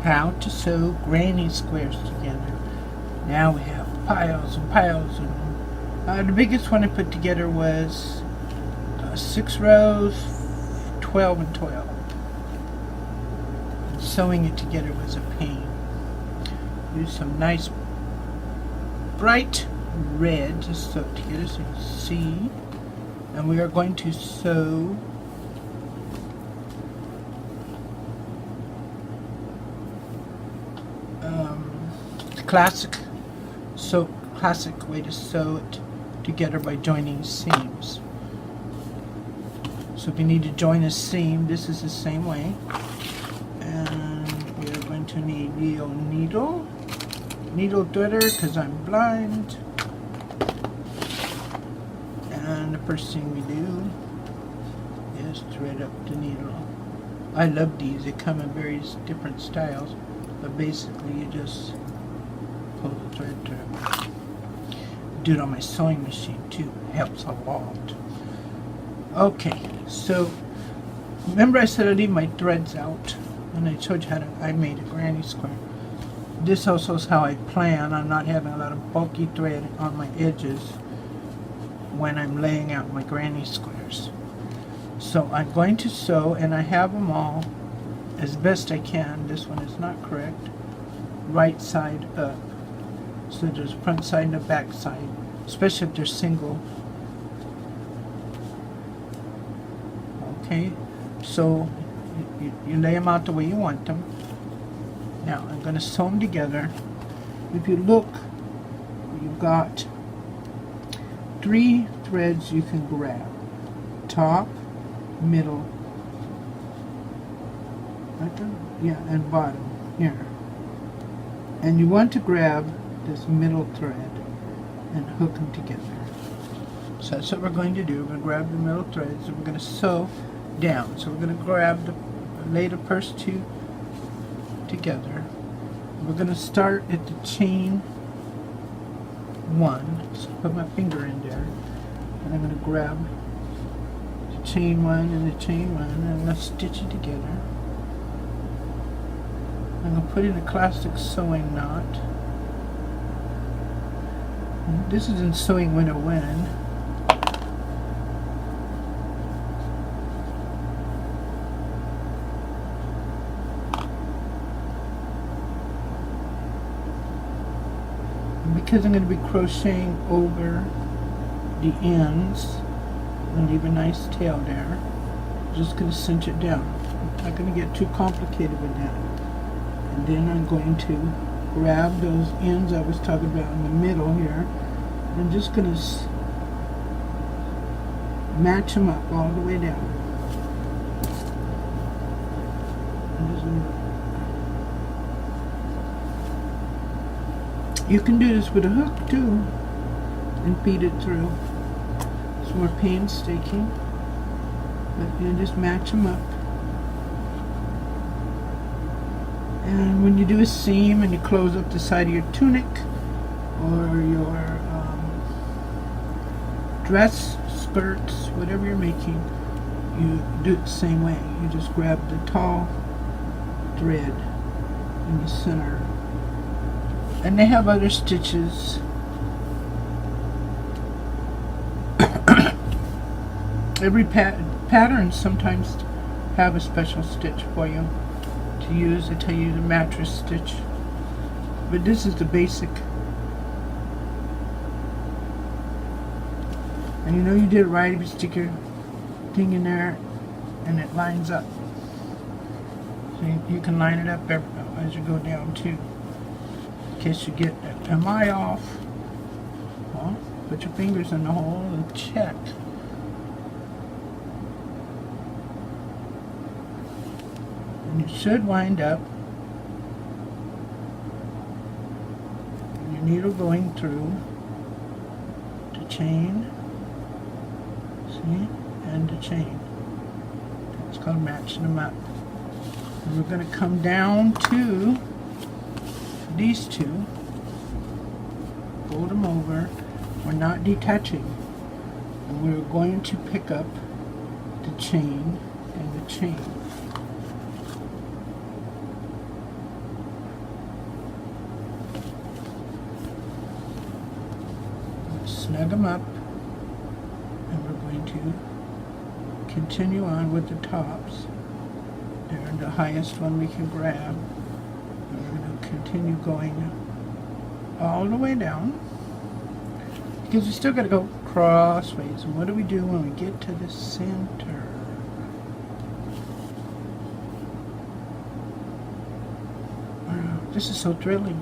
how to sew granny squares together. Now we have piles and piles, and the biggest one I put together was 6 rows, 12 and 12. And sewing it together was a pain. Use some nice bright red to sew it together so you can see. And we are going to sew classic way to sew it together by joining seams. So if you need to join a seam, this is the same way. And we are going to need the old needle threader because I'm blind. And the first thing we do is thread up the needle. I love these. They come in various different styles, but basically you just pull the thread through. Do it on my sewing machine too. It helps a lot. Okay, so remember I said I leave my threads out, and I showed you how I made a granny square. This also is how I plan on not having a lot of bulky thread on my edges when I'm laying out my granny squares. So I'm going to sew, and I have them all as best I can. This one is not correct. Right side up. So there's front side and the back side, especially if they're single. Okay, so you lay them out the way you want them. Now I'm going to sew them together. If you look, you've got 3 threads you can grab. Top, middle, right there? Yeah, and bottom here. And you want to grab this middle thread and hook them together. So that's what we're going to do. We're going to grab the middle threads and we're going to sew down. So we're going to lay the first 2 together. We're going to start at the chain 1. So put my finger in there, and I'm going to grab the chain 1 and the chain 1, and I'm going to stitch it together. I'm going to put in a classic sewing knot. This is in Sewing 101. And because I'm going to be crocheting over the ends and leave a nice tail there, I'm just going to cinch it down. I'm not going to get too complicated with that. And then I'm going to grab those ends I was talking about in the middle here. I'm just going to match them up all the way down. You can do this with a hook too and feed it through. It's more painstaking, but you just match them up. And when you do a seam and you close up the side of your tunic or your dress, skirts, whatever you're making, you do it the same way. You just grab the tall thread in the center. And they have other stitches. Every pattern sometimes have a special stitch for you to use. They tell you the mattress stitch, but this is the basic. And you know you did it right if you stick your thing in there and it lines up. So you can line it up as you go down too. In case you get am I off? Well, put your fingers in the hole and check. And it should wind up. Your needle going through the chain. See? And the chain. It's called matching them up. And we're going to come down to these 2. Fold them over. We're not detaching. And we're going to pick up the chain and the chain. snug them up, and we're going to continue on with the tops. They're the highest one we can grab, and we're going to continue going all the way down, because we still got to go crossways. And what do we do when we get to the center? Wow, this is so thrilling.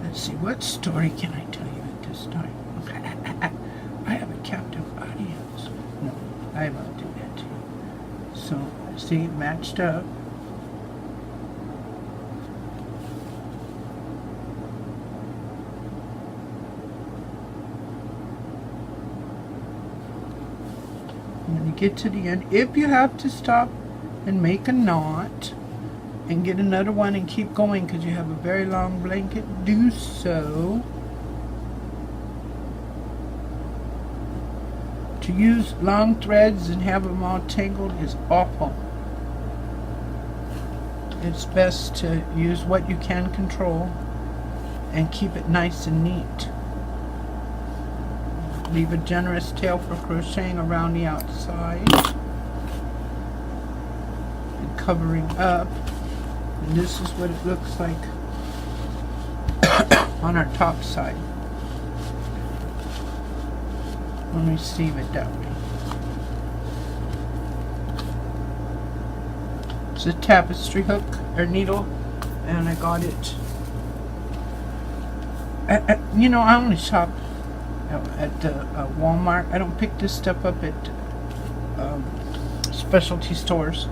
Let's see, what story can I tell you at this time? I have a captive audience. No, I won't do that to you. So, see, it matched up. When you get to the end, if you have to stop and make a knot and get another one and keep going because you have a very long blanket, do so. To use long threads and have them all tangled is awful. It's best to use what you can control and keep it nice and neat. Leave a generous tail for crocheting around the outside and covering up. And this is what it looks like on our top side when we seam it that way. It's a tapestry hook or needle, and I got it. You know, I only shop at Walmart. I don't pick this stuff up at specialty stores.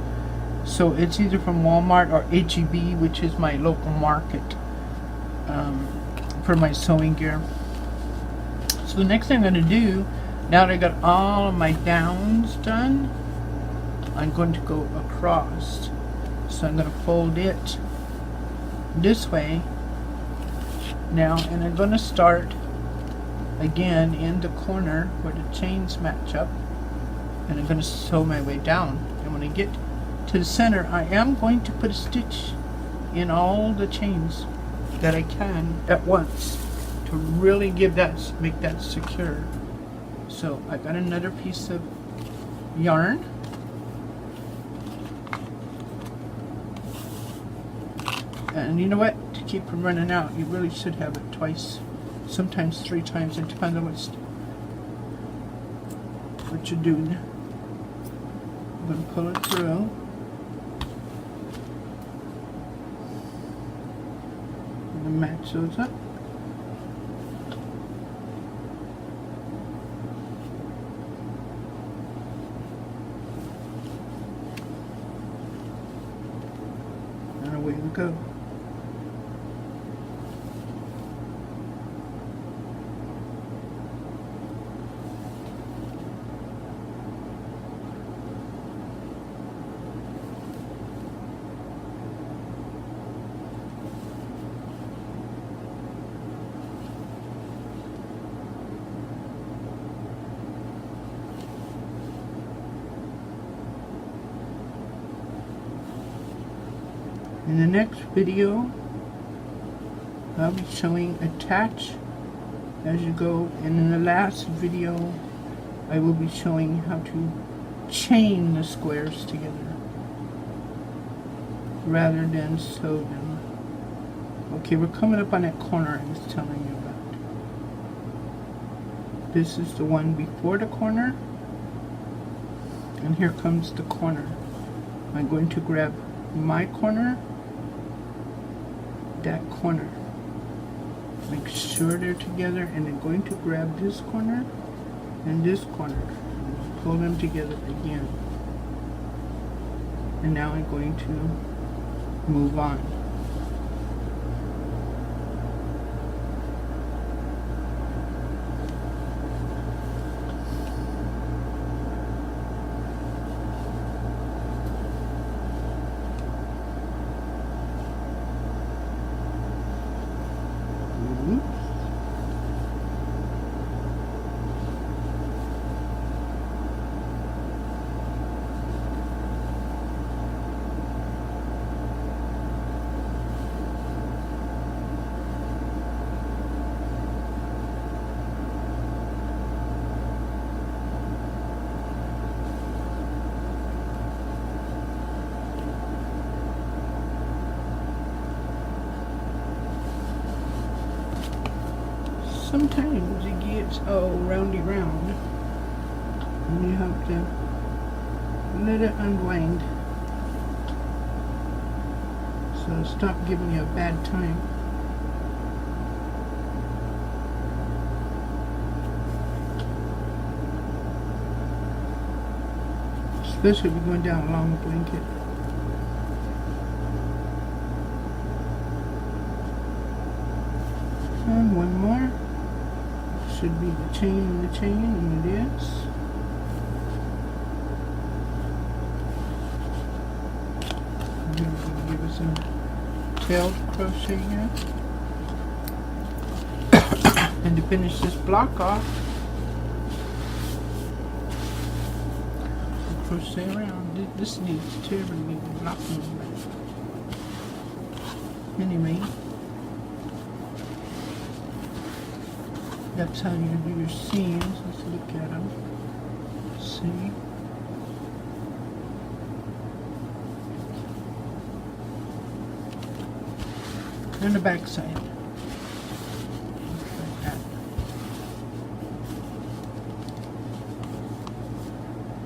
So it's either from Walmart or H-E-B, which is my local market, for my sewing gear. So the next thing I'm going to do, now that I got all of my downs done, I'm going to go across. So I'm going to fold it this way now, and I'm going to start again in the corner where the chains match up, and I'm going to sew my way down. And when I get to the center, I am going to put a stitch in all the chains that I can at once to really give that, make that secure. So I got another piece of yarn, and you know what, to keep from running out, you really should have it twice, sometimes 3 times. It depends on what you're doing. I'm going to pull it through. Match those up. And away we go. In the next video, I'll be showing attach as you go, and in the last video, I will be showing how to chain the squares together rather than sew them. Okay, we're coming up on that corner I was telling you about. This is the one before the corner, and here comes the corner. I'm going to grab my corner, that corner, make sure they're together, and then going to grab this corner and this corner and pull them together again. And now I'm going to move on. it's all roundy round. And you have to let it unwind. So stop giving you a bad time. Especially if you're going down along the blanket. And one more. Should be the chain in the chain, and it is. I'm going to give us a tailed crochet here. And to finish this block off, crochet around. This needs terribly block movement. Anyway, that's how you do your seams. Let's look at them. See? And the back side. Like that.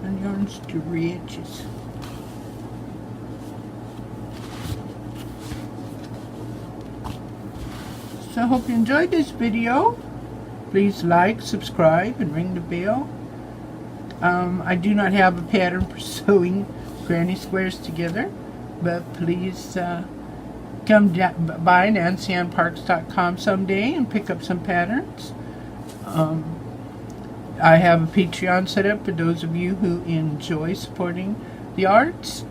And yarn stretches. So I hope you enjoyed this video. Please like, subscribe, and ring the bell. I do not have a pattern for sewing granny squares together, but please come by nancyannparks.com someday and pick up some patterns. I have a Patreon set up for those of you who enjoy supporting the arts.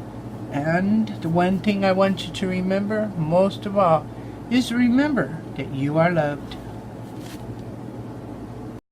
And the one thing I want you to remember, most of all, is remember that you are loved.